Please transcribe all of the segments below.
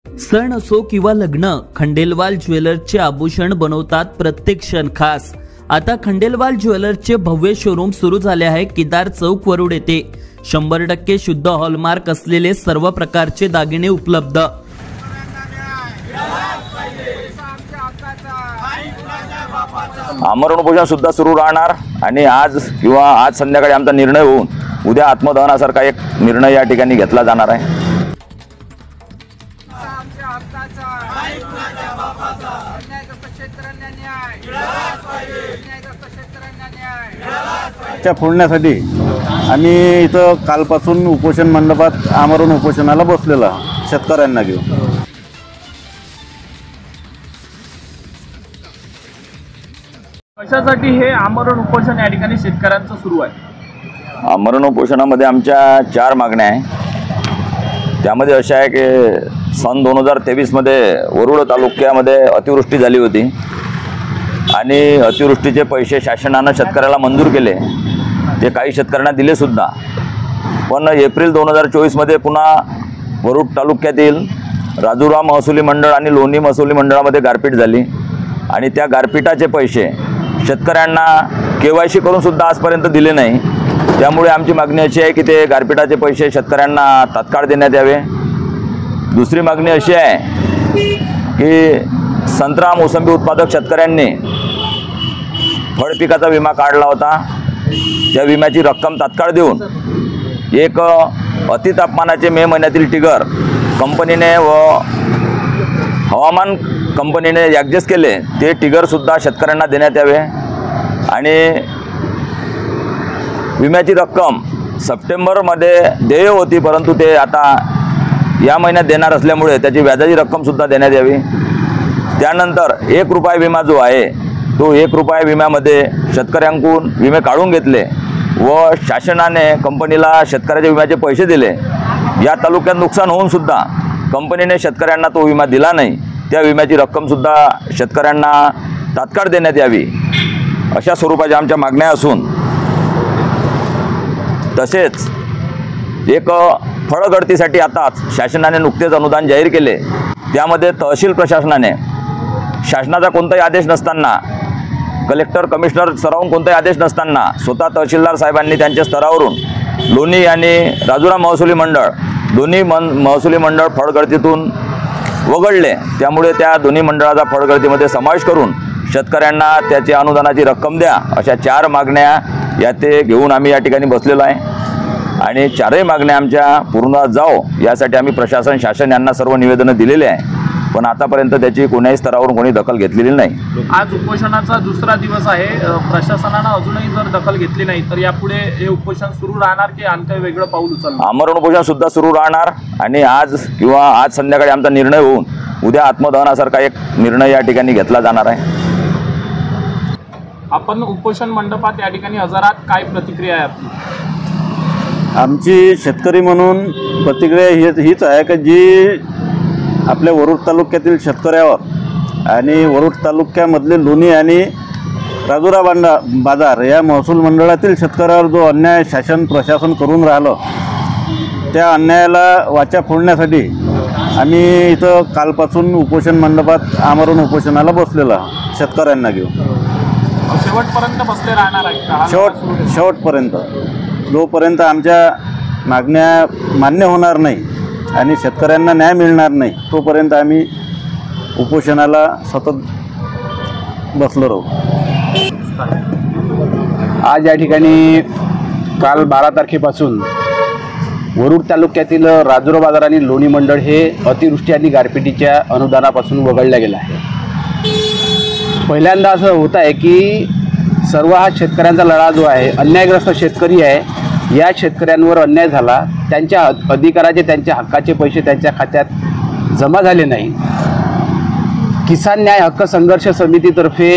सण असो किंवा लग्न, खंडेलवाल ज्वेलर्सचे आभूषण बनवतात प्रत्येक क्षण खास। आता खंडेलवाल ज्वेलर्सचे भव्य शोरूम सुरू झाले आहे केदार चौक वरुड येथे। 100% शुद्ध हॉलमार्क असलेले सर्व प्रकारचे दागिने उपलब्ध। आमरण उपोषण सुद्धा सुरू राहणार आणि आज संध्याकाळी आमचा निर्णय होऊन उद्या आत्मदहनासारखा एक निर्णय या ठिकाणी घेतला जाणार आहे। फोडण्यासाठी आम्ही इथं कालपासून उपोषण मंडपात आमरण उपोषणाला बसलेला शेतकऱ्यांना घेऊन। कशासाठी हे आमरण उपोषण या ठिकाणी शेतकऱ्यांचं सुरू आहे? आमरण उपोषणामध्ये आमच्या 4 मागण्या आहे। त्यामध्ये अशा आहे की सन 2023 मध्ये वरुड तालुक्यामध्ये अतिवृष्टी झाली होती आणि अतिवृष्टीचे पैसे शासनानं शेतकऱ्याला मंजूर केले, ते काही शेतकऱ्यांना दिले सुद्धा। पण एप्रिल 2024 मध्ये पुन्हा वरुड तालुक्यातील राजुरा महसुली मंडळ आणि लोणी महसुली मंडळामध्ये गारपीट झाली आणि त्या गारपीटाचे पैसे शेतकऱ्यांना KYC करून सुद्धा आजपर्यंत दिले नाही। त्यामुळे आमची मागणी अशी आहे की ते गारपीटाचे पैसे शेतकऱ्यांना तात्काळ देण्यात यावे। दुसरी मागणी अशी आहे की संत्रा मोसंबी उत्पादक शेतकऱ्यांनी फळ पिकाचा विमा काढला होता, त्या विम्याची रक्कम तात्काळ देऊन एक अतितापमानाचे मे महिन्यातील टिगर कंपनीने व हवामान कंपनीने ॲडजस्ट केले, ते टिगरसुद्धा शेतकऱ्यांना देण्यात यावे। आणि विम्याची रक्कम सप्टेंबरमध्ये देय होती, परंतु ते आता या महिन्यात देणार असल्यामुळे त्याची व्याजाची रक्कमसुद्धा देण्यात यावी। त्यानंतर 1 रुपया विमा जो आहे तो 1 रुपया विम्यामध्ये शेतकऱ्यांकडून विमे काढून घेतले व शासनाने कंपनीला शेतकऱ्याच्या विम्याचे पैसे दिले। या तालुक्यात नुकसान होऊन सुद्धा कंपनीने शेतकऱ्यांना तो विमा दिला नाही, त्या विम्याची रक्कमसुद्धा शेतकऱ्यांना तात्काळ देण्यात यावी, अशा स्वरूपाच्या आमच्या मागण्या असून तसेच एक फळगळतीसाठी आताच शासनाने नुकतेच अनुदान जाहीर केले। त्यामध्ये तहसील प्रशासनाने शासनाचा कोणताही आदेश नसताना, कलेक्टर कमिशनर स्तरावरून कोणताही आदेश नसताना स्वतः तहसीलदार साहेबांनी त्यांच्या स्तरावरून लोणी आणि राजुरा महसुली मंडळ दोन्ही महसुली मंडळ फळगळतीतून वगळले। त्यामुळे त्या दोन्ही मंडळाचा फळगळतीमध्ये समावेश करून शेतकऱ्यांना त्याची अनुदानाची रक्कम द्या, अशा 4 मागण्या या ते घेऊन आम्ही या ठिकाणी बसलेलो आहे। आणि 4ही मागण्या आमच्या पूर्ण जाओ यासाठी आम्ही प्रशासन शासन यांना सर्व निवेदनं दिलेले आहे, पण आतापर्यंत त्याची कोण्याही स्तरावरून कोणी दखल घेतलेली नाही। आज उपोषणाचा दुसरा दिवस आहे, प्रशासनानं अजूनही जर दखल घेतली नाही तर यापुढे हे उपोषण सुरू राहणार की आणखी वेगळं पाऊल उचलणार? आमरण उपोषण सुद्धा सुरू राहणार आणि आज संध्याकाळी आमचा निर्णय होऊन उद्या आत्मदहनासारखा एक निर्णय या ठिकाणी घेतला जाणार आहे। आपण उपोषण मंडपात या ठिकाणी हजरात, काय प्रतिक्रिया आहे आपली? आमची शेतकरी म्हणून प्रतिक्रिया हीच आहे की जी आपल्या वरुड तालुक्यातील शेतकऱ्यावर आणि वरुड तालुक्यामधले लोणी आणि राजुरा बाजार या महसूल मंडळातील शेतकऱ्यावर जो अन्याय शासन प्रशासन करून राहिलं, त्या अन्यायाला वाचा फोडण्यासाठी आम्ही इथं कालपासून उपोषण मंडपात आमरण उपोषणाला बसलेला शेतकऱ्यांना घेऊन। शेवटपर्यंत बसले राहणार आहे? शेवटपर्यंत, जोपर्यंत आमच्या मागण्या मान्य होणार नाही आणि शेतकऱ्यांना न्याय मिळणार नाही तोपर्यंत आम्ही उपोषणाला सतत बसलो राहू। आज या ठिकाणी काल 12 तारखेपासून वरुड तालुक्यातील राजुरा बाजार आणि लोणी मंडळ हे अतिवृष्टी आणि गारपिटीच्या अनुदानापासून वगळल्या गेलं आहे। पहिल्यांदा असं होत आहे की सर्व हा शेतकऱ्यांचा लढा जो आहे, अन्यायग्रस्त शेतकरी आहे, या शेतकऱ्यांवर अन्याय झाला, त्यांच्या अधिकाराचे त्यांच्या हक्काचे पैसे त्यांच्या खात्यात जमा झाले नाही। किसान न्याय हक्क संघर्ष समितीतर्फे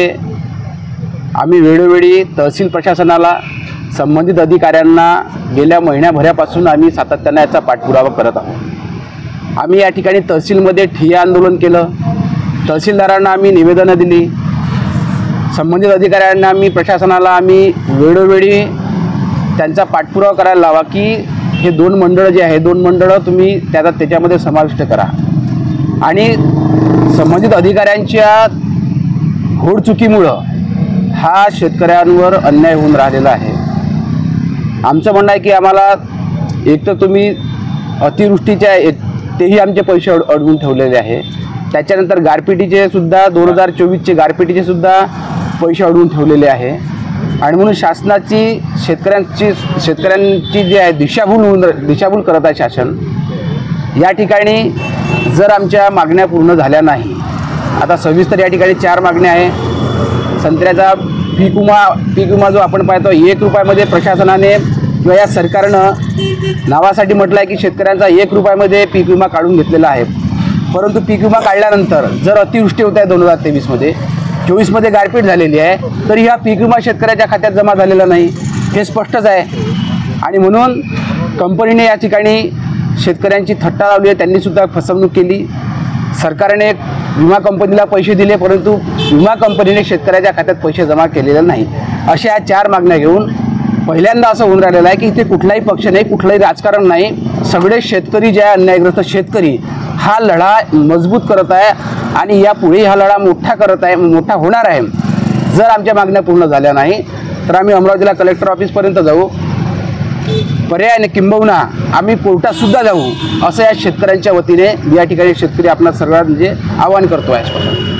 आम्ही वेळोवेळी तहसील प्रशासनाला, संबंधित अधिकाऱ्यांना गेल्या महिन्याभरापासून आम्ही सातत्याने याचा पाठपुरावा करत आहोत। आम्ही या ठिकाणी तहसीलमध्ये ठिय्या आंदोलन केलं, तहसीलदारांना आम्ही निवेदनं दिली, संबंधित अधिकाऱ्यांना आम्ही प्रशासनाला आम्ही वेळोवेळी त्यांचा पाठपुरावा करायला लावा की हे 2 मंडळ जे आहे 2 मंडळं तुम्ही त्याच्यामध्ये समाविष्ट करा। आणि संबंधित अधिकाऱ्यांच्या घोडचुकीमुळं हा शेतकऱ्यांवर अन्याय होऊन राहिलेला आहे। आमचं म्हणणं आहे की आम्हाला एक तर तुम्ही अतिवृष्टीच्या तेही आमचे पैसे अडवून ठेवलेले आहे, त्याच्यानंतर गारपिटीचे सुद्धा 2024चे गारपिटीचे सुद्धा पैसे अडवून ठेवलेले आहे आणि म्हणून शासनाची शेतकऱ्यांची जी आहे दिशाभूल करत आहे शासन। या ठिकाणी जर आमच्या मागण्या पूर्ण झाल्या नाही, आता सविस्तर या ठिकाणी 4 मागण्या आहे। संत्र्याचा पीक विमा जो आपण पाहतो 1 रुपयामध्ये प्रशासनाने किंवा या सरकारनं नावासाठी म्हटलं आहे की शेतकऱ्यांचा 1 रुपयामध्ये पीक विमा काढून घेतलेला आहे, परंतु पीक विमा काढल्यानंतर जर अतिवृष्टी होत आहे 2023मध्ये 24मध्ये गारपीट झालेली आहे, तर ह्या पीक विमा शेतकऱ्याच्या खात्यात जमा झालेला नाही, हे स्पष्टच आहे। आणि म्हणून कंपनीने या ठिकाणी शेतकऱ्यांची थट्टा लावली आहे, त्यांनीसुद्धा फसवणूक केली। सरकारने विमा कंपनीला पैसे दिले, परंतु विमा कंपनीने शेतकऱ्याच्या खात्यात पैसे जमा केलेले नाही। अशा या 4 मागण्या घेऊन पहिल्यांदा असं होऊन राहिलेलं आहे की इथे कुठलाही पक्ष नाही, कुठलंही राजकारण नाही, सगळे शेतकरी जे आहे अन्यायग्रस्त शेतकरी हा लढा मजबूत करत आहे आणि यापुढे हा लढा मोठा होणार आहे। जर आमच्या मागण्या पूर्ण झाल्या नाही तर आम्ही अमरावतीला कलेक्टर ऑफिसपर्यंत जाऊ, पर्यायाने किंबहुना आम्ही कोर्टातसुद्धा जाऊ, असं या शेतकऱ्यांच्या वतीने या ठिकाणी शेतकरी आपल्या सर्वांना म्हणजे आवाहन करतो आहे।